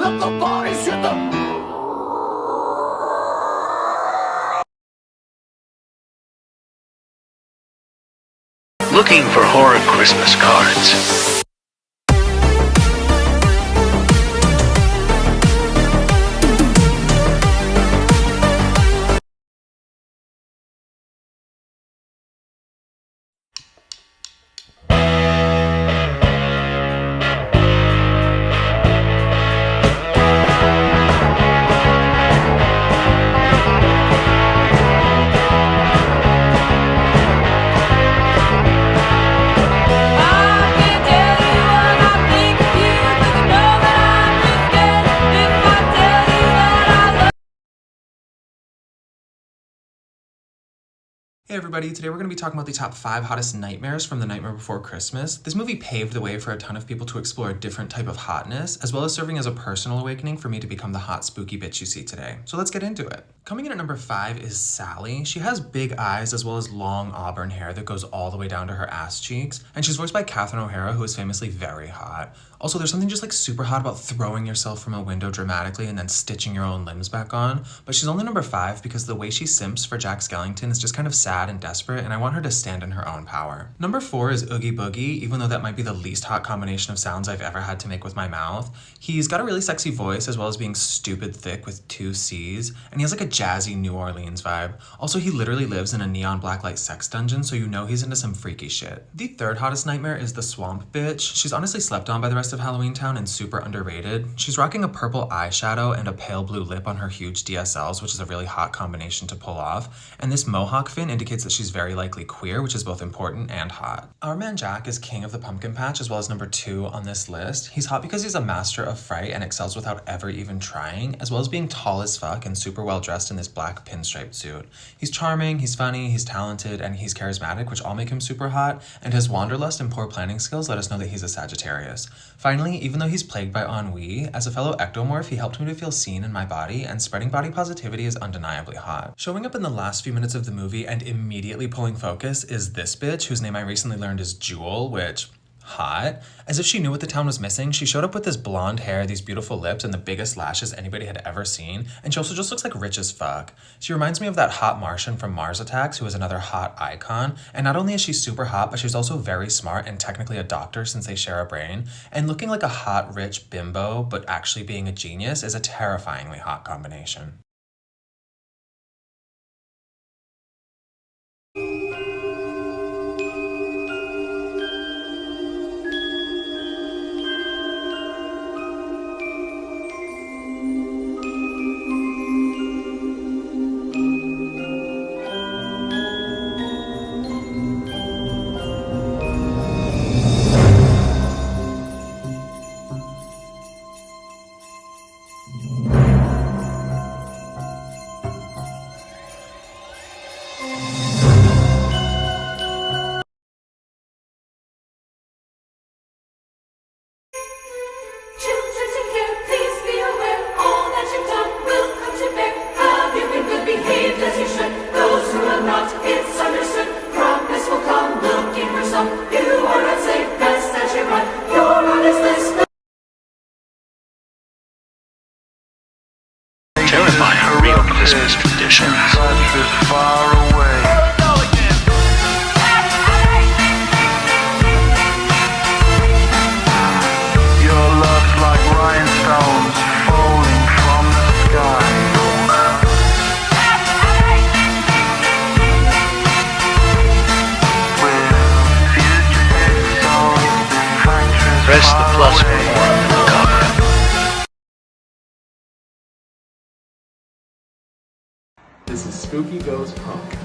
let the bodies hit the... Looking for horror Christmas cards. Hey everybody, today we're going to be talking about the top 5 hottest nightmares from The Nightmare Before Christmas. This movie paved the way for a ton of people to explore a different type of hotness, as well as serving as a personal awakening for me to become the hot spooky bitch you see today. So let's get into it. Coming in at number 5 is Sally. She has big eyes as well as long auburn hair that goes all the way down to her ass cheeks, and she's voiced by Catherine O'Hara, who is famously very hot. Also, there's something just like super hot about throwing yourself from a window dramatically and then stitching your own limbs back on, but she's only number 5 because the way she simps for Jack Skellington is just kind of sad and desperate, and I want her to stand in her own power. Number 4 is Oogie Boogie, even though that might be the least hot combination of sounds I've ever had to make with my mouth. He's got a really sexy voice as well as being stupid thick with 2 C's, and he has like a jazzy New Orleans vibe. Also, he literally lives in a neon blacklight sex dungeon, so you know he's into some freaky shit. The third hottest nightmare is the Swamp Bitch. She's honestly slept on by the rest of Halloween Town and super underrated. She's rocking a purple eyeshadow and a pale blue lip on her huge DSLs, which is a really hot combination to pull off, and this mohawk fin indicates that she's very likely queer, which is both important and hot. Our man Jack is king of the pumpkin patch as well as number 2 on this list. He's hot because he's a master of fright and excels without ever even trying, as well as being tall as fuck and super well dressed in this black pinstriped suit. He's charming, he's funny, he's talented, and he's charismatic, which all make him super hot, and his wanderlust and poor planning skills let us know that he's a Sagittarius. Finally, even though he's plagued by ennui, as a fellow ectomorph, he helped me to feel seen in my body, and spreading body positivity is undeniably hot. Showing up in the last few minutes of the movie and immediately pulling focus is this bitch, whose name I recently learned is Jewel, which... hot. As if she knew what the town was missing, she showed up with this blonde hair, these beautiful lips, and the biggest lashes anybody had ever seen, and she also just looks like rich as fuck. She reminds me of that hot Martian from Mars Attacks, who is another hot icon, and not only is she super hot, but she's also very smart and technically a doctor since they share a brain, and looking like a hot, rich bimbo, but actually being a genius is a terrifyingly hot combination. Terrifying real Christmas traditions. Press the plus for more in the comment. This is Spooky Goes Punk.